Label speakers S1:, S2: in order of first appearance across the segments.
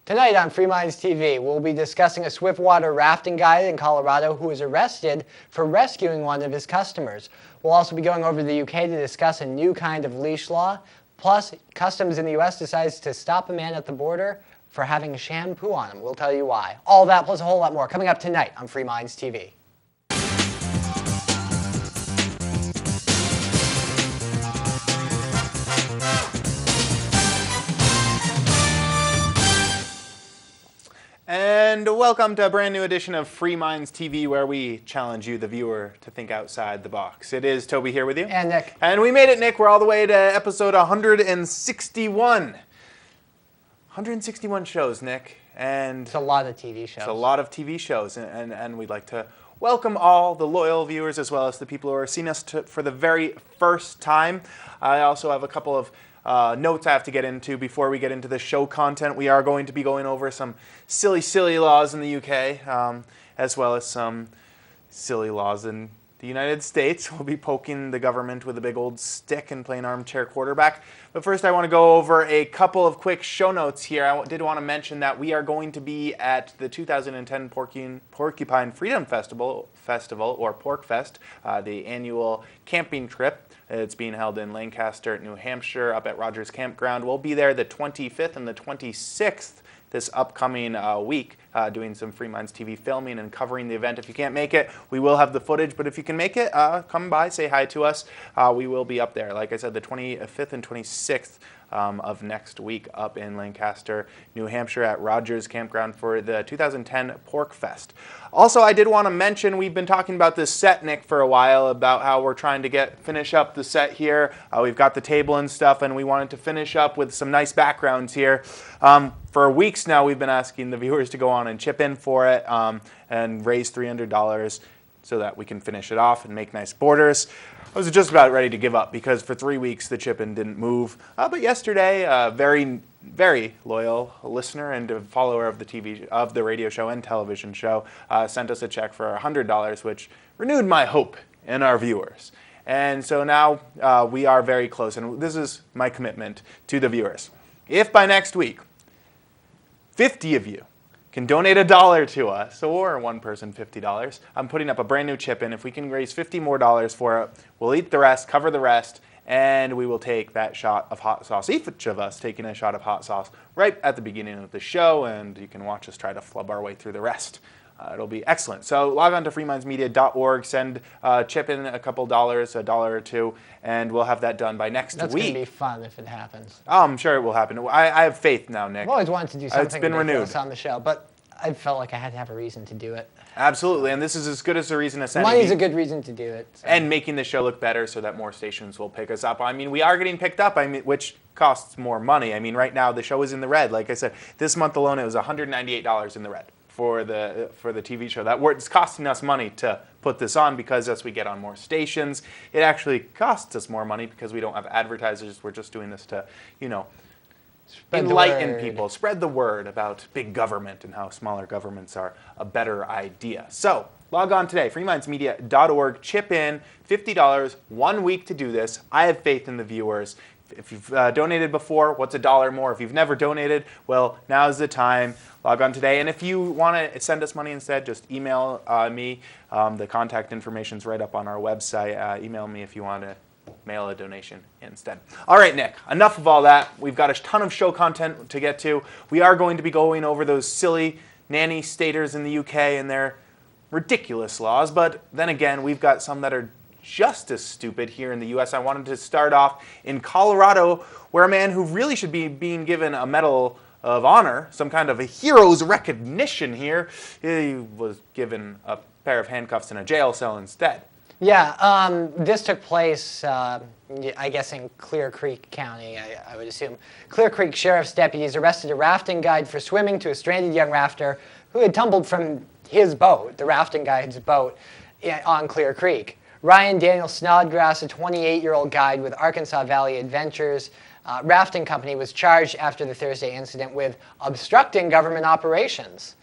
S1: Tonight on Free Minds TV, we'll be discussing a swiftwater rafting guide in Colorado who was arrested for rescuing one of his customers. We'll also be going over to the UK to discuss a new kind of leash law. Plus, Customs in the US decides to stop a man at the border for having shampoo on him. We'll tell you why. All that plus a whole lot more coming up tonight on Free Minds TV.
S2: And welcome to a brand new edition of Free Minds TV, where we challenge you, the viewer, to think outside the box. It is Toby here with you.
S1: And Nick.
S2: And we made it, Nick. We're all the way to episode 161. 161 shows, Nick. And
S1: it's a lot of TV shows.
S2: It's a lot of TV shows. And we'd like to welcome all the loyal viewers as well as the people who are seeing us for the very first time. I also have a couple of notes I have to get into before we get into the show content. We are going to be going over some silly laws in the UK, as well as some silly laws in the United States. We'll be poking the government with a big old stick and playing armchair quarterback. But first I want to go over a couple of quick show notes here. I did want to mention that we are going to be at the 2010 Porcupine Freedom Festival, or PorcFest, the annual camping trip. It's being held in Lancaster, New Hampshire, up at Rogers Campground. We'll be there the 25th and the 26th this upcoming week, doing some Free Minds TV filming and covering the event. If you can't make it, we will have the footage, but if you can make it, come by, say hi to us. We will be up there. Like I said, the 25th and 26th of next week up in Lancaster, New Hampshire at Rogers Campground for the 2010 PorcFest. Also, I did want to mention, we've been talking about this set, Nick, for a while, about how we're trying to finish up the set here. We've got the table and stuff, and we wanted to finish up with some nice backgrounds here. For weeks now, we've been asking the viewers to go on and chip in for it and raise $300 so that we can finish it off and make nice borders. I was just about ready to give up because for 3 weeks the chip-in didn't move. But yesterday, a very, very loyal listener and a follower of the radio show and television show sent us a check for $100, which renewed my hope in our viewers. And so now we are very close, and this is my commitment to the viewers. If by next week, 50 of you can donate $1 to us, or one person $50. I'm putting up a brand new chip-in. If we can raise $50 more for it, we'll eat the rest, cover the rest, and we will take that shot of hot sauce, each of us taking a shot of hot sauce right at the beginning of the show, and you can watch us try to flub our way through the rest. It'll be excellent. So log on to freemindsmedia.org, send chip in a couple dollars, $1 or $2, and we'll have that done by next week.
S1: That's going to be fun if it happens.
S2: Oh, I'm sure it will happen. I have faith now, Nick.
S1: I've always wanted to do something
S2: it's been renewed
S1: on the show, but I felt like I had to have a reason to do it.
S2: Absolutely, and this is as good as a reason as any.
S1: Money's a good reason to do it. So.
S2: And making the show look better so that more stations will pick us up. I mean, we are getting picked up, which costs more money. I mean, right now the show is in the red. Like I said, this month alone it was $198 in the red for the TV show. It's costing us money to put this on because as we get on more stations, it actually costs us more money because we don't have advertisers. We're just doing this to, enlighten people, spread the word about big government and how smaller governments are a better idea. So log on today, freemindsmedia.org, chip in $50, 1 week to do this. I have faith in the viewers. If you've donated before, what's $1 more? If you've never donated, well, now's the time. Log on today. And if you want to send us money instead, just email me. The contact information's right up on our website. Email me if you want to mail a donation instead. All right, Nick, enough of all that. We've got a ton of show content to get to. We are going to be going over those silly nanny staters in the UK and their ridiculous laws. But then again, we've got some that are just as stupid here in the U.S. I wanted to start off in Colorado, where a man who really should be being given a Medal of Honor, some kind of a hero's recognition here, he was given a pair of handcuffs in a jail cell instead.
S1: Yeah, this took place, I guess, in Clear Creek County, I would assume. Clear Creek Sheriff's deputies arrested a rafting guide for swimming to a stranded young rafter who had tumbled from his boat, the rafting guide's boat, on Clear Creek. Ryan Daniel Snodgrass, a 28-year-old guide with Arkansas Valley Adventures Rafting Company, was charged after the Thursday incident with obstructing government operations,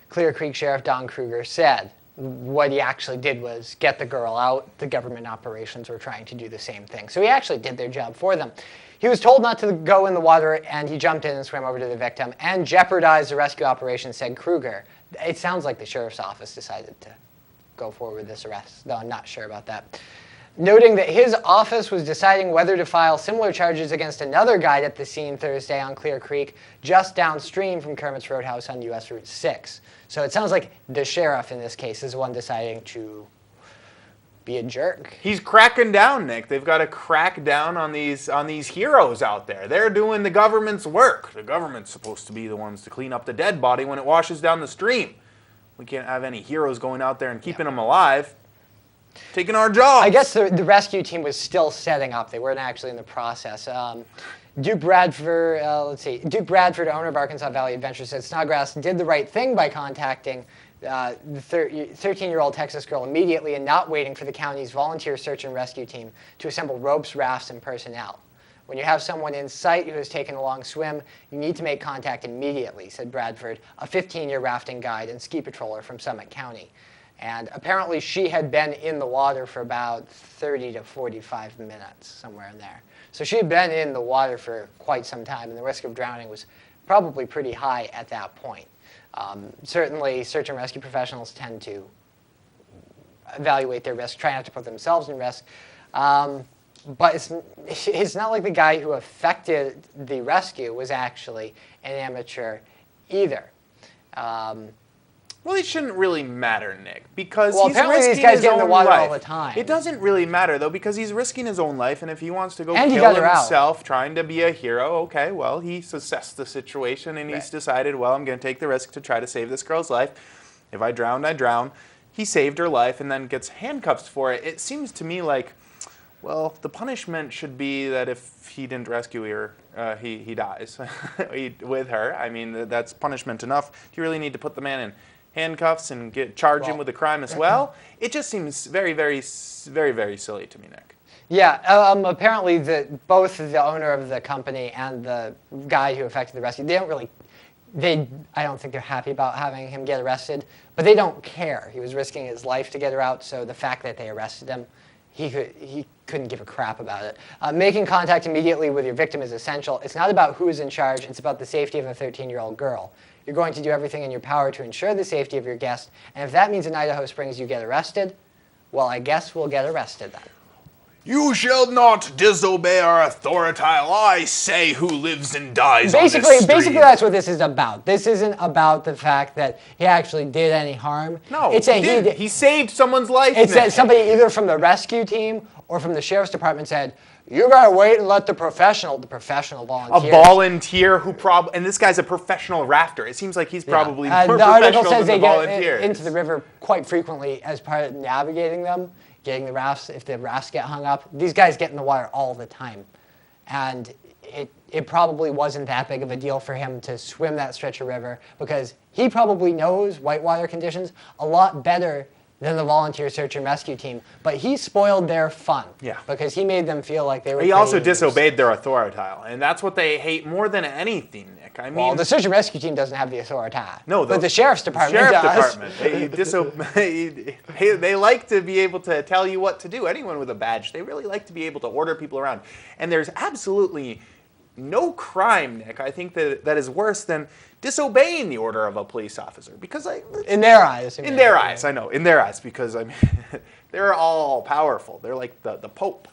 S1: Clear Creek Sheriff Don Kruger said. what he actually did was get the girl out. The government operations were trying to do the same thing. So he actually did their job for them. He was told not to go in the water, and he jumped in and swam over to the victim and jeopardized the rescue operation, said Kruger. It sounds like the sheriff's office decided to go forward with this arrest, though I'm not sure about that. Noting that his office was deciding whether to file similar charges against another guide at the scene Thursday on Clear Creek, just downstream from Kermit's Roadhouse on US Route 6. So it sounds like the sheriff in this case is the one deciding to be a jerk.
S2: He's cracking down, Nick. They've got to crack down on these heroes out there. They're doing the government's work. The government's supposed to be the ones to clean up the dead body when it washes down the stream. We can't have any heroes going out there and keeping them alive. Taking our jobs.
S1: I guess the rescue team was still setting up. They weren't actually in the process. Duke Bradford, Duke Bradford, owner of Arkansas Valley Adventure, said Snodgrass did the right thing by contacting the 13-year-old Texas girl immediately and not waiting for the county's volunteer search and rescue team to assemble ropes, rafts, and personnel. When you have someone in sight who has taken a long swim, you need to make contact immediately, said Bradford, a 15-year rafting guide and ski patroller from Summit County. And apparently she had been in the water for about 30 to 45 minutes, somewhere in there. So she had been in the water for quite some time, and the risk of drowning was probably pretty high at that point. Certainly, search and rescue professionals tend to evaluate their risk, try not to put themselves in risk. But it's not like the guy who effected the rescue was actually an amateur either.
S2: Well, it shouldn't really matter, Nick, because
S1: well,
S2: he's
S1: apparently
S2: risking
S1: these guys
S2: his
S1: get in the
S2: own
S1: water
S2: life.
S1: all the time.
S2: It doesn't really matter, though, because he's risking his own life, and if he wants to go
S1: And
S2: kill himself trying to be a hero, okay, well, he's assessed the situation, and he's decided, well, I'm going to take the risk to try to save this girl's life. If I drown, I drown. He saved her life and then gets handcuffed for it. It seems to me like, well, the punishment should be that if he didn't rescue her, he dies with her. I mean, that's punishment enough. Do you really need to put the man in handcuffs and charge him with a crime as well? It just seems very, very, very, very silly to me, Nick.
S1: Yeah, apparently both the owner of the company and the guy who effected the rescue, I don't think they're happy about having him get arrested, but they don't care. He was risking his life to get her out, so the fact that they arrested him, he couldn't give a crap about it. Making contact immediately with your victim is essential. It's not about who's in charge, it's about the safety of a 13-year-old girl. You're going to do everything in your power to ensure the safety of your guest, and if that means in Idaho Springs you get arrested, well, I guess we'll get arrested then.
S3: You shall not disobey our authority, I say, who lives and dies on this street.
S1: Basically, that's what this is about. This isn't about the fact that he actually did any harm.
S2: No,
S1: it's
S2: he saved someone's life.
S1: It's that somebody either from the rescue team or from the sheriff's department said, you gotta wait and let the professional volunteer.
S2: A volunteer who and this guy's a professional rafter. It seems like he's probably more
S1: the article
S2: professional
S1: says
S2: than
S1: they
S2: the volunteers.
S1: get into the river quite frequently as part of navigating them, getting the rafts, if the rafts get hung up. These guys get in the water all the time. And it probably wasn't that big of a deal for him to swim that stretch of river because he probably knows whitewater conditions a lot better than the volunteer search and rescue team. But he spoiled their fun because he made them feel like they were
S2: He also disobeyed their authority, and that's what they hate more than anything, Nick. I mean,
S1: well, the search and rescue team doesn't have the authority.
S2: No,
S1: but the sheriff's department does.
S2: They like to be able to tell you what to do. Anyone with a badge, they really like to be able to order people around. And there's absolutely no crime, Nick, I think that is worse than disobeying the order of a police officer. Because
S1: in their eyes.
S2: In their eyes, I know. In their eyes, because I mean, they're all powerful. They're like the Pope.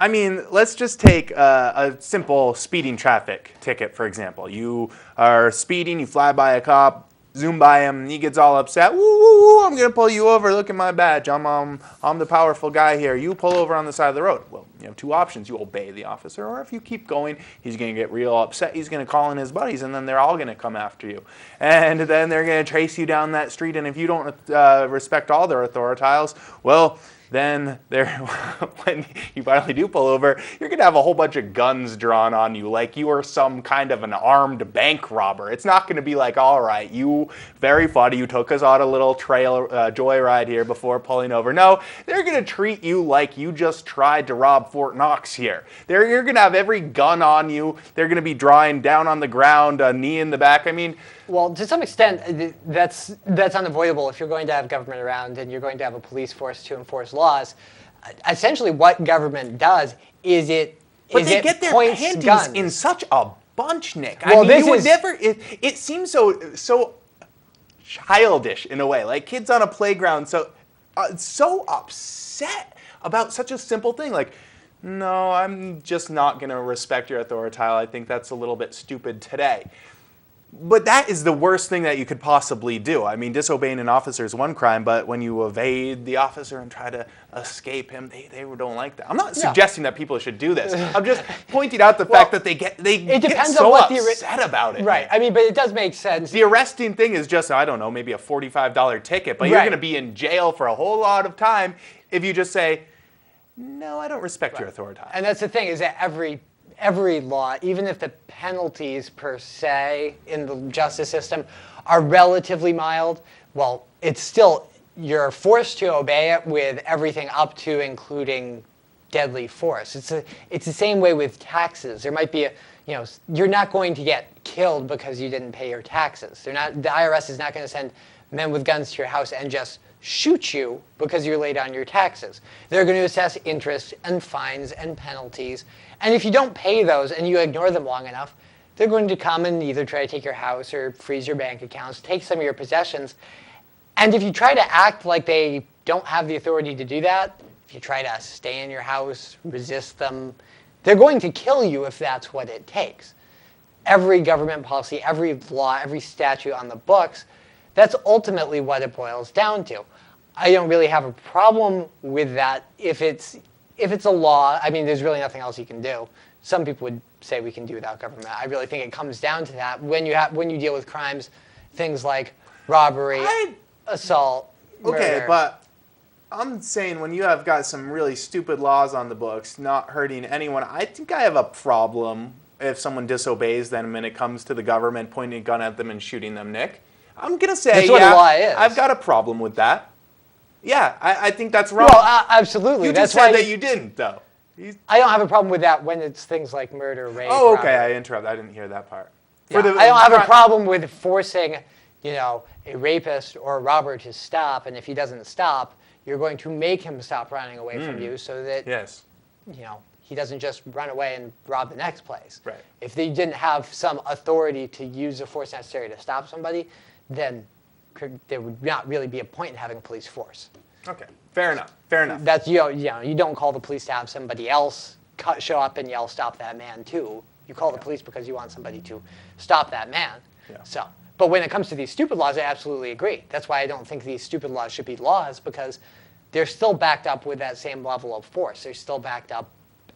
S2: I mean, let's just take a simple speeding traffic ticket, for example. You are speeding, you fly by a cop, zoom by him, he gets all upset. Woo, woo, woo, I'm going to pull you over. Look at my badge. I'm the powerful guy here. You pull over on the side of the road. Well, you have two options. You obey the officer, or if you keep going, he's going to get real upset. He's going to call in his buddies, and then they're all going to come after you. And then they're going to trace you down that street, and if you don't respect all their authorities, well, then when you finally do pull over, you're going to have a whole bunch of guns drawn on you like you are some kind of an armed bank robber. It's not going to be like, all right, you very funny, you took us on a little trail joyride here before pulling over. No, they're going to treat you like you just tried to rob Fort Knox here. You're going to have every gun on you. They're going to be drawing down on the ground, a knee in the back. I mean,
S1: well, to some extent, that's unavoidable if you're going to have government around and you're going to have a police force to enforce laws. Essentially, what government does is it
S2: they get their
S1: points
S2: panties
S1: guns
S2: in such a bunch, Nick.
S1: Well,
S2: I mean,
S1: this
S2: you would
S1: is-
S2: never. It seems so childish in a way, like kids on a playground. So upset about such a simple thing, like, no, I'm just not going to respect your authority. I think that's a little bit stupid today. But that is the worst thing that you could possibly do. I mean, disobeying an officer is one crime, but when you evade the officer and try to escape him, they don't like that. I'm not suggesting that people should do this. I'm just pointing out the fact that they get so upset about it.
S1: Right. I mean, but it does make sense.
S2: The arresting thing is just, I don't know, maybe a $45 ticket, but you're going to be in jail for a whole lot of time if you just say, no, I don't respect your authority.
S1: And that's the thing, is that every law, even if the penalties per se in the justice system are relatively mild, well, it's still, you're forced to obey it with everything up to including deadly force. It's the same way with taxes. There might be you're not going to get killed because you didn't pay your taxes. The IRS is not going to send men with guns to your house and just shoot you because you're late on your taxes. They're going to assess interest and fines and penalties. And if you don't pay those and you ignore them long enough, they're going to come and either try to take your house or freeze your bank accounts, take some of your possessions. And if you try to act like they don't have the authority to do that, if you try to stay in your house, resist them, they're going to kill you if that's what it takes. Every government policy, every law, every statute on the books, that's ultimately what it boils down to. I don't really have a problem with that if it's a law. I mean, there's really nothing else you can do. Some people would say we can do without government. I really think it comes down to that. When you deal with crimes, things like robbery, assault, murder.
S2: Okay, but I'm saying when you have got some really stupid laws on the books, not hurting anyone, I think I have a problem if someone disobeys them when it comes to the government pointing a gun at them and shooting them, Nick. I'm going to say,
S1: that's what a law is.
S2: I've got a problem with that. Yeah, I think that's wrong.
S1: Well, absolutely.
S2: You just said that you didn't, though.
S1: I don't have a problem with that when it's things like murder, rape.
S2: Oh, okay.
S1: robbery.
S2: I interrupted. I didn't hear that part.
S1: Yeah, I don't have a problem with forcing, a rapist or a robber to stop, and if he doesn't stop, you're going to make him stop running away from you so that he doesn't just run away and rob the next place.
S2: Right.
S1: If they didn't have some authority to use the force necessary to stop somebody, then there would not really be a point in having a police force.
S2: Okay, fair enough.
S1: That's you don't call the police to have somebody else show up and yell, "Stop that man!" too. You call the police because you want somebody to stop that man. Yeah. But when it comes to these stupid laws, I absolutely agree. That's why I don't think these stupid laws should be laws, because they're still backed up with that same level of force. They're still backed up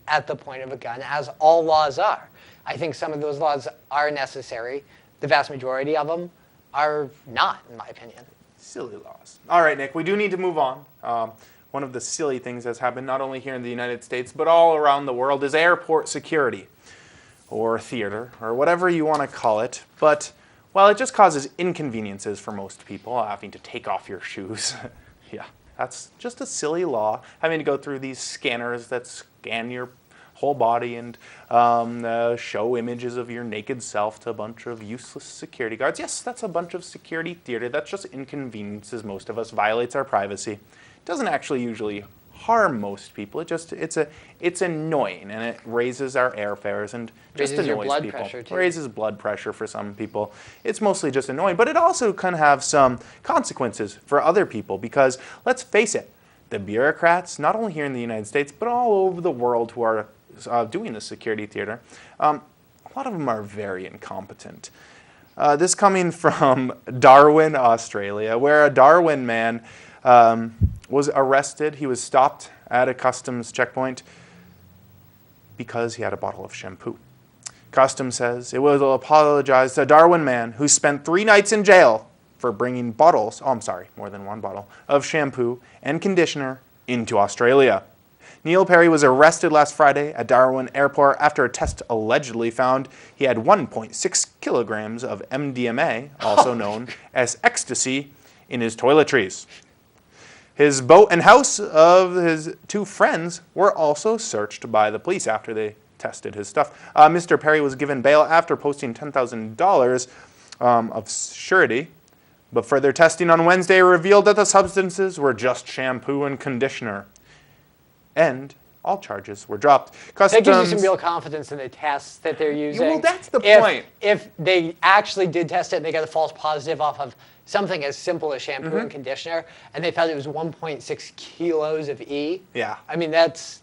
S1: at the point of a gun, as all laws are. I think some of those laws are necessary. The vast majority of them are not, in my opinion.
S2: Silly laws. All right, Nick, we do need to move on. One of the silly things that's happened not only here in the United States, but all around the world is airport security, or theater, or whatever you want to call it. But, well, it just causes inconveniences for most people, having to take off your shoes. Yeah, that's just a silly law, having to go through these scanners that scan your whole body and show images of your naked self to a bunch of useless security guards. Yes, that's a bunch of security theater. That's just inconveniences most of us, violates our privacy. It doesn't actually usually harm most people. It's annoying, and it raises our airfares and just
S1: raises your
S2: annoys
S1: blood
S2: people.
S1: pressure, too.
S2: Raises blood pressure for some people. It's mostly just annoying, but it also can have some consequences for other people, because let's face it, the bureaucrats, not only here in the United States, but all over the world who are doing the security theater, a lot of them are very incompetent. This coming from Darwin, Australia, where a Darwin man was arrested. He was stopped at a customs checkpoint because he had a bottle of shampoo. Customs says it will apologize to a Darwin man who spent 3 nights in jail for bringing more than one bottle, of shampoo and conditioner into Australia. Neil Perry was arrested last Friday at Darwin Airport after a test allegedly found he had 1.6 kilograms of MDMA, also known as ecstasy, in his toiletries. His boat and house of his 2 friends were also searched by the police after they tested his stuff. Mr. Perry was given bail after posting $10,000 of surety, but further testing on Wednesday revealed that the substances were just shampoo and conditioner. And all charges were dropped.
S1: That gives you some real confidence in the tests that they're using.
S2: Well, that's the point.
S1: If they actually did test it and they got a false positive off of something as simple as shampoo and conditioner, and they found it was 1.6 kilos of E.
S2: Yeah.
S1: I mean, it's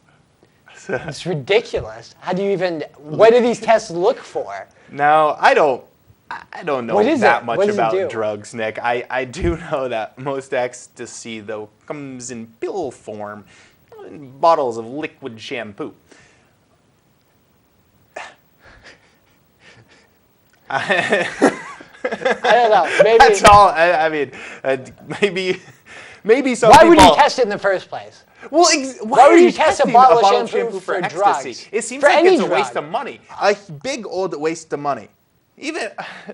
S1: ridiculous. How do you even, what do these tests look for?
S2: Now, I don't know that much about
S1: do?
S2: drugs, Nick. I do know that most ecstasy, though, comes in pill form, in bottles of liquid shampoo.
S1: I don't know. Maybe,
S2: that's all. I mean, maybe some
S1: why
S2: people...
S1: would you test it in the first place?
S2: Well,
S1: why would you test a bottle of shampoo for
S2: ecstasy?
S1: drugs?
S2: It seems
S1: for
S2: like
S1: any
S2: it's a
S1: drug.
S2: waste of money. A big old waste of money. Even,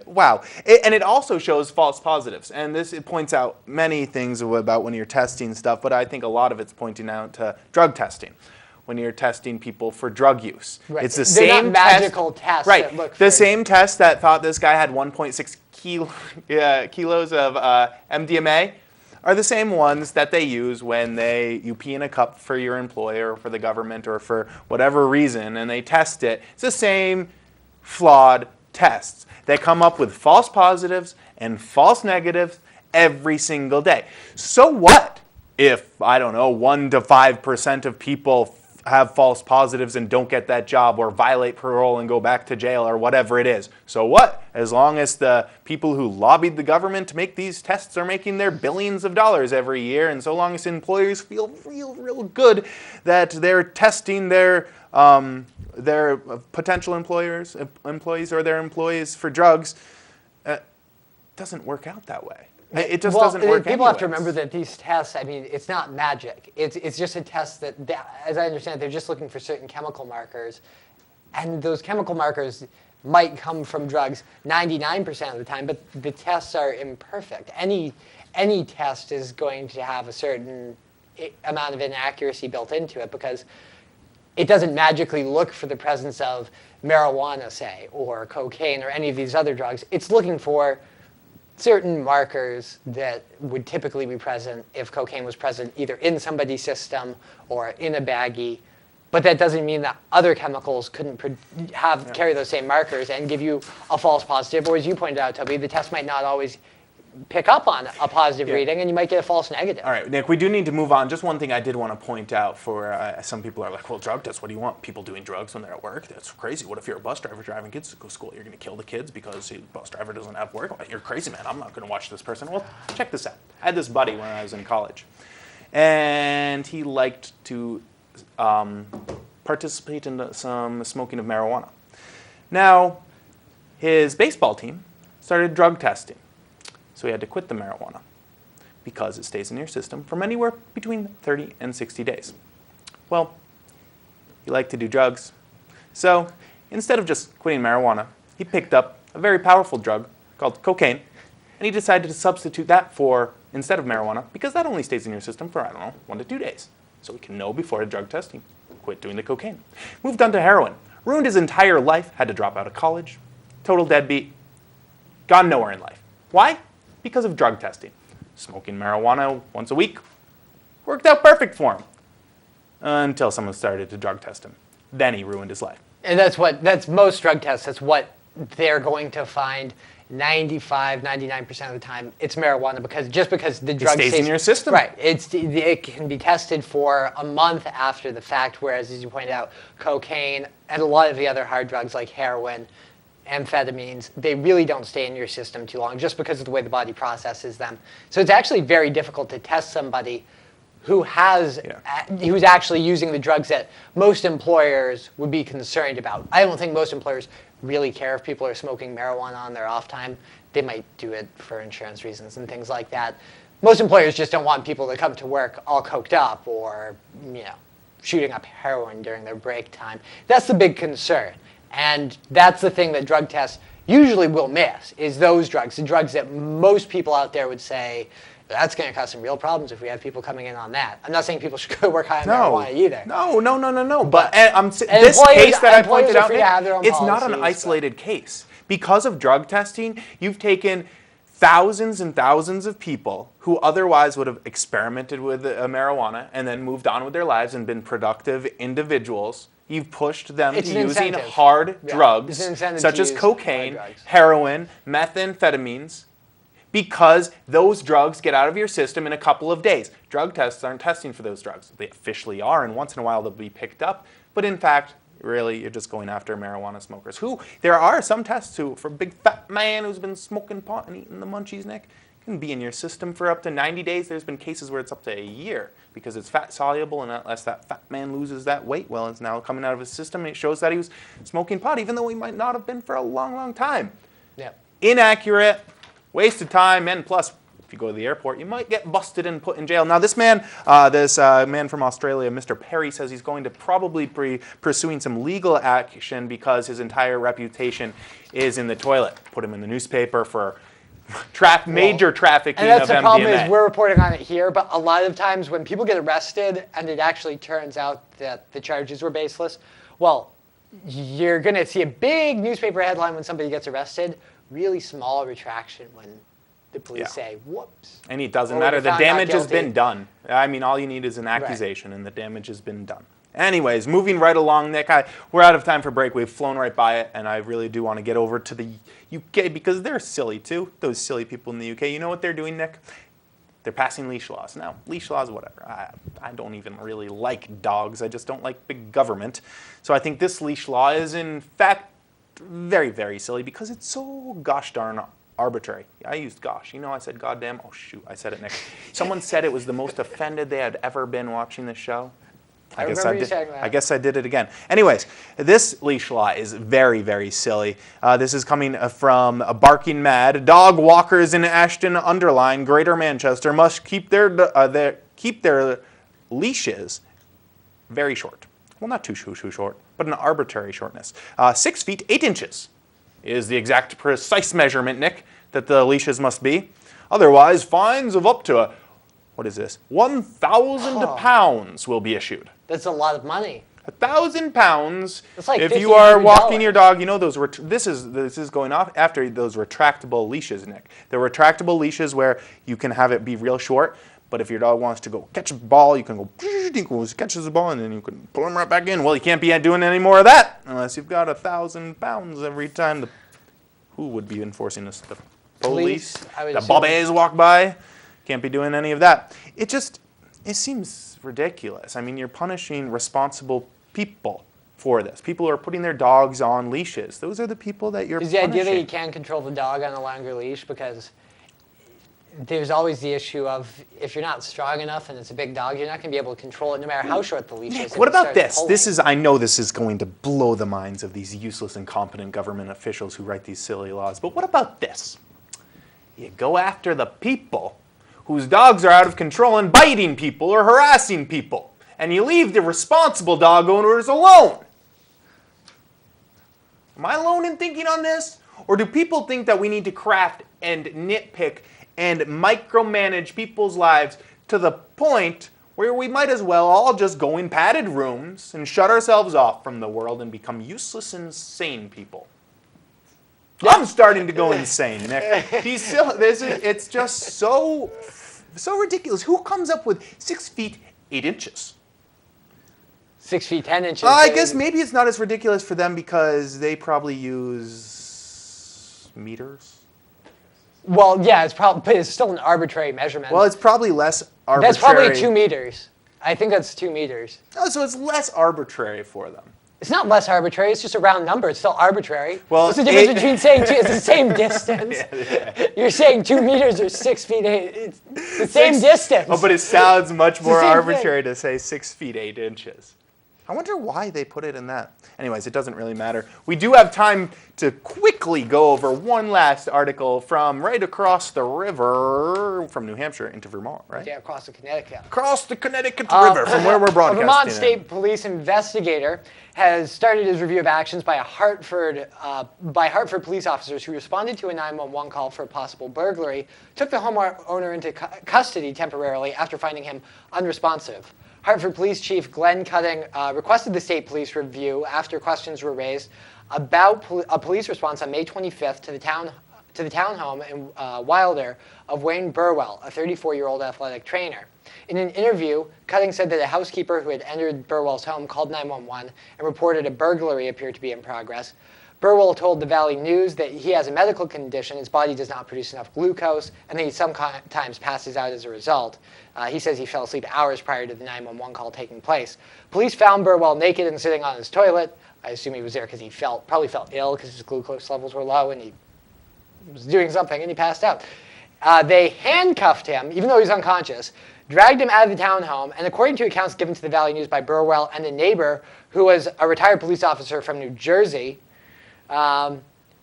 S2: wow. And it also shows false positives. And it points out many things about when you're testing stuff, but I think a lot of it's pointing out to drug testing. When you're testing people for drug use.
S1: Right.
S2: It's the
S1: They're
S2: same
S1: not magical tests.
S2: Right.
S1: That look
S2: the
S1: for
S2: same test that thought this guy had 1.6 kilos of MDMA are the same ones that they use when you pee in a cup for your employer or for the government or for whatever reason, and they test it. It's the same flawed tests. They come up with false positives and false negatives every single day. So what if, I don't know, 1 to 5% of people have false positives and don't get that job or violate parole and go back to jail or whatever it is? So what? As long as the people who lobbied the government to make these tests are making their billions of dollars every year, and so long as employers feel real good that they're testing their potential employees or their employees for drugs, it doesn't work out that way. It just doesn't work.
S1: People have to remember that these tests, I mean, it's not magic. It's just a test that, as I understand it, they're just looking for certain chemical markers. And those chemical markers might come from drugs 99% of the time, but the tests are imperfect. Any test is going to have a certain amount of inaccuracy built into it because it doesn't magically look for the presence of marijuana, say, or cocaine or any of these other drugs. It's looking for certain markers that would typically be present if cocaine was present either in somebody's system or in a baggie. But that doesn't mean that other chemicals couldn't carry those same markers and give you a false positive. Or as you pointed out, Toby, the test might not always pick up on a positive reading, and you might get a false negative.
S2: All right, Nick, we do need to move on. Just one thing I did want to point out for some people are like, well, drug tests, what do you want? People doing drugs when they're at work? That's crazy. What if you're a bus driver driving kids to go to school? You're going to kill the kids because the bus driver doesn't have work? You're crazy, man. I'm not going to watch this person. Well, check this out. I had this buddy when I was in college, and he liked to participate in some smoking of marijuana. Now, his baseball team started drug testing. So he had to quit the marijuana because it stays in your system from anywhere between 30 and 60 days. Well, he liked to do drugs. So instead of just quitting marijuana, he picked up a very powerful drug called cocaine, and he decided to substitute that instead of marijuana because that only stays in your system for, 1 to 2 days. So he can know before a drug test, he quit doing the cocaine. Moved on to heroin. Ruined his entire life, had to drop out of college. Total deadbeat. Gone nowhere in life. Why? Because of drug testing. Smoking marijuana once a week worked out perfect for him until someone started to drug test him. Then he ruined his life.
S1: And that's most drug tests. That's what they're going to find 99% of the time. It's marijuana because the drug
S2: stays in your system.
S1: Right. It can be tested for a month after the fact, whereas, as you pointed out, cocaine and a lot of the other hard drugs like heroin, amphetamines, they really don't stay in your system too long just because of the way the body processes them. So it's actually very difficult to test somebody who's actually using the drugs that most employers would be concerned about. I don't think most employers really care if people are smoking marijuana on their off time. They might do it for insurance reasons and things like that. Most employers just don't want people to come to work all coked up or, shooting up heroin during their break time. That's the big concern. And that's the thing that drug tests usually will miss, is those drugs, the drugs that most people out there would say That's going to cause some real problems if we have people coming in on that. I'm not saying people should go work high on marijuana either.
S2: No. But this case that I pointed out, it's not an isolated case. Because of drug testing, you've taken thousands and thousands of people who otherwise would have experimented with marijuana and then moved on with their lives and been productive individuals. You've pushed them to using hard drugs, such as cocaine, heroin, methamphetamines, because those drugs get out of your system in a couple of days. Drug tests aren't testing for those drugs. They officially are, and once in a while they'll be picked up. But in fact, really, you're just going after marijuana smokers. There are some tests for a big fat man who's been smoking pot and eating the munchies, Nick, can be in your system for up to 90 days. There's been cases where it's up to a year because it's fat soluble, and unless that fat man loses that weight, well, it's now coming out of his system, and it shows that he was smoking pot, even though he might not have been for a long, long time.
S1: Yeah.
S2: Inaccurate. Waste of time, and plus, if you go to the airport, you might get busted and put in jail. Now, this man from Australia, Mr. Perry, says he's going to probably be pursuing some legal action because his entire reputation is in the toilet. Put him in the newspaper for major trafficking of MDMA.
S1: And that's the problem is we're reporting on it here, but a lot of times when people get arrested and it actually turns out that the charges were baseless, well, you're going to see a big newspaper headline when somebody gets arrested, really small retraction when the police say, whoops.
S2: And it doesn't matter. The damage has been done. I mean, all you need is an accusation, and the damage has been done. Anyways, moving right along, Nick, we're out of time for break. We've flown right by it, and I really do want to get over to the UK because they're silly, too. Those silly people in the UK. You know what they're doing, Nick? They're passing leash laws. Now, leash laws, whatever. I don't even really like dogs. I just don't like big government. So I think this leash law is, in fact, very, very silly because it's so gosh darn arbitrary. I used gosh. You know I said goddamn? Oh, shoot. I said it, Nick. Someone said it was the most offended they had ever been watching the show. I guess I did it again. Anyways, this leash law is very, very silly. This is coming from Barking Mad. Dog walkers in Ashton-under-Lyne, Greater Manchester, must keep their leashes very short. Well, not too short, but an arbitrary shortness. 6 feet 8 inches is the exact precise measurement, Nick, that the leashes must be. Otherwise, fines of up to 1,000 pounds will be issued.
S1: That's a lot of money.
S2: 1,000 pounds.
S1: That's like
S2: if you are walking your dog, you know those. This is going off after those retractable leashes, Nick. The retractable leashes where you can have it be real short. But if your dog wants to go catch a ball, you can go catches the ball, and then you can pull him right back in. Well, you can't be doing any more of that unless you've got 1,000 pounds every time. Who would be enforcing this? The police? The bobbies walk by? Can't be doing any of that. It seems ridiculous. I mean, you're punishing responsible people for this. People who are putting their dogs on leashes. Those are the people that you're punishing.
S1: Is the idea that you can control the dog on a longer leash? Because there's always the issue of if you're not strong enough and it's a big dog, you're not going to be able to control it no matter how short the leash is.
S2: What about this? I know this is going to blow the minds of these useless, incompetent government officials who write these silly laws. But what about this? You go after the people whose dogs are out of control and biting people or harassing people, and you leave the responsible dog owners alone. Am I alone in thinking on this? Or do people think that we need to craft and nitpick and micromanage people's lives to the point where we might as well all just go in padded rooms and shut ourselves off from the world and become useless, insane people? I'm starting to go insane, Nick. It's just so ridiculous. Who comes up with 6 feet 8 inches?
S1: 6 feet 10 inches.
S2: I guess maybe it's not as ridiculous for them because they probably use meters.
S1: Well, yeah, but it's still an arbitrary measurement.
S2: Well, it's probably less arbitrary.
S1: That's probably 2 meters. I think that's 2 meters.
S2: Oh, so it's less arbitrary for them.
S1: It's not less arbitrary. It's just a round number. It's still arbitrary.
S2: Well,
S1: what's the difference between saying it's the same distance? You're saying 2 meters or 6 feet 8. It's the same distance.
S2: Oh, but it sounds much more arbitrary to say 6 feet 8 inches. I wonder why they put it in that. Anyways, it doesn't really matter. We do have time to quickly go over one last article from right across the river from New Hampshire into Vermont, right?
S1: Yeah, across the Connecticut.
S2: Across the Connecticut River from where we're broadcasting.
S1: A Vermont State Police investigator has started his review of actions by Hartford police officers who responded to a 911 call for a possible burglary, took the homeowner into custody temporarily after finding him unresponsive. Hartford Police Chief Glenn Cutting requested the state police review after questions were raised about a police response on May 25th to the townhome in Wilder of Wayne Burwell, a 34-year-old athletic trainer. In an interview, Cutting said that a housekeeper who had entered Burwell's home called 911 and reported a burglary appeared to be in progress. Burwell told the Valley News that he has a medical condition, his body does not produce enough glucose, and that he sometimes passes out as a result. He says he fell asleep hours prior to the 911 call taking place. Police found Burwell naked and sitting on his toilet. I assume he was there because he probably felt ill because his glucose levels were low and he was doing something and he passed out. They handcuffed him, even though he was unconscious, dragged him out of the townhome, and according to accounts given to the Valley News by Burwell and a neighbor who was a retired police officer from New Jersey,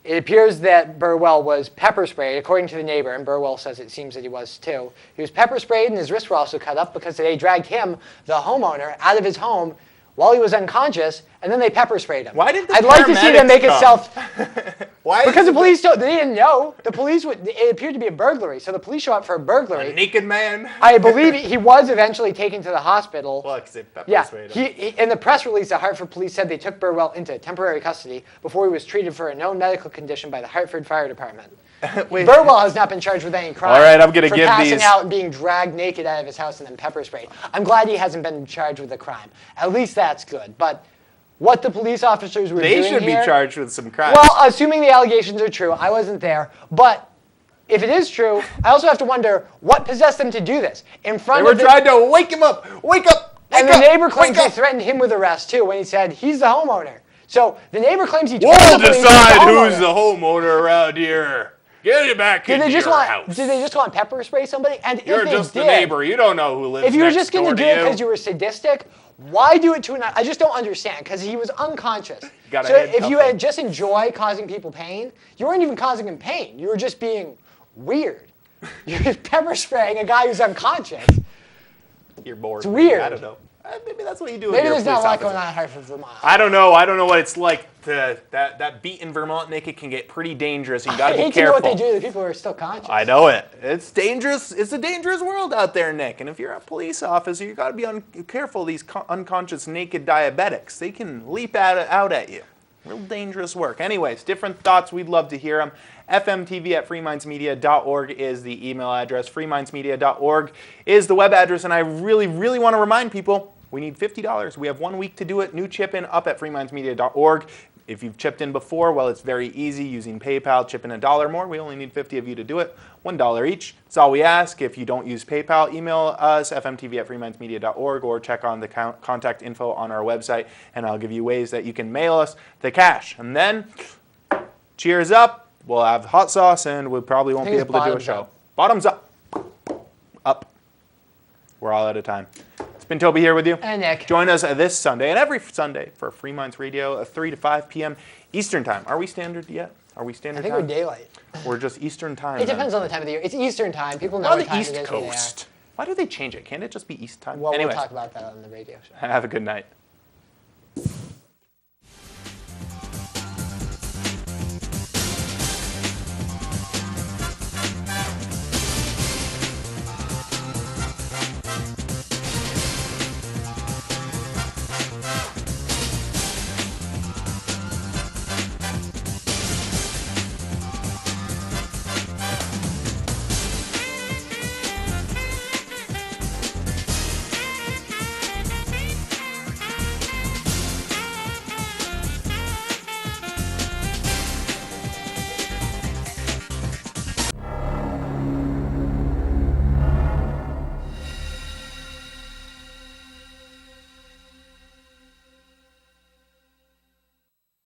S1: it appears that Burwell was pepper sprayed, according to the neighbor, and Burwell says it seems that he was too. He was pepper sprayed and his wrists were also cut up because they dragged him, the homeowner, out of his home while he was unconscious, and then they pepper sprayed him.
S2: Why did the
S1: I'd like to see them make it self...
S2: Why?
S1: Because the police they didn't know. The police it appeared to be a burglary, so the police show up for a burglary.
S2: A naked man.
S1: I believe he was eventually taken to the hospital.
S2: Well, because they pepper sprayed him.
S1: In the press release, the Hartford police said they took Burwell into temporary custody before he was treated for a known medical condition by the Hartford Fire Department. Burwell has not been charged with any crime.
S2: All right, I'm going to give
S1: passing
S2: these
S1: out and being dragged naked out of his house and then pepper sprayed. I'm glad he hasn't been charged with a crime. At least that's good. But what the police officers were doing
S2: They should
S1: here,
S2: be charged with some crime.
S1: Well, assuming the allegations are true, I wasn't there, but if it is true, I also have to wonder what possessed them to do this.
S2: They were trying to wake him up. Wake up!
S1: And the neighbor claims they threatened him with arrest too when he said he's the homeowner. So the neighbor claims he told
S3: We'll
S1: the police
S3: decide who's the homeowner around here. Get it back into your house.
S1: Did they just want to pepper spray somebody? And
S3: You're
S1: if they
S3: just
S1: did,
S3: the neighbor. You don't know who lives
S1: if you were
S3: next
S1: just going
S3: door
S1: to do it because you were sadistic, why do it to I just don't understand, because he was unconscious. So if you just enjoy causing people pain, you weren't even causing him pain. You were just being weird. You're just pepper spraying a guy who's unconscious.
S2: You're bored.
S1: It's weird.
S2: I don't know. Maybe that's what you do.
S1: Maybe there's not a lot going on in Hartford, Vermont.
S2: I don't know. I don't know what it's like. That beat in Vermont naked can get pretty dangerous. You gotta be careful.
S1: I hate to know what they do to the people who are still conscious.
S2: I know it. It's dangerous. It's a dangerous world out there, Nick. And if you're a police officer, you gotta be careful. These unconscious naked diabetics, they can leap out at you. Real dangerous work. Anyways, different thoughts. We'd love to hear them. fmtv@freemindsmedia.org is the email address. freemindsmedia.org is the web address. And I really, really want to remind people, we need $50. We have 1 week to do it. New chip in up at freemindsmedia.org. If you've chipped in before, well, it's very easy using PayPal. Chip in $1 more. We only need 50 of you to do it. $1 each. That's all we ask. If you don't use PayPal, email us, fmtv@freemindsmedia.org, or check on the contact info on our website, and I'll give you ways that you can mail us the cash. And then, cheers up. We'll have hot sauce, and we probably won't be able to do a show. Bottoms up. Up. We're all out of time. It's been Toby here with you.
S1: And Nick.
S2: Join us this Sunday and every Sunday for Free Minds Radio, 3 to 5 p.m. Eastern Time. Are we standard yet? Are we standard time?
S1: I think we're daylight.
S2: We're just Eastern Time.
S1: It depends on the time of the year. It's Eastern Time. People know what time it is.
S2: East Coast. Why do they change it? Can't it just be East Time?
S1: Well,
S2: Anyways,
S1: we'll talk about that on the radio show.
S2: have a good night.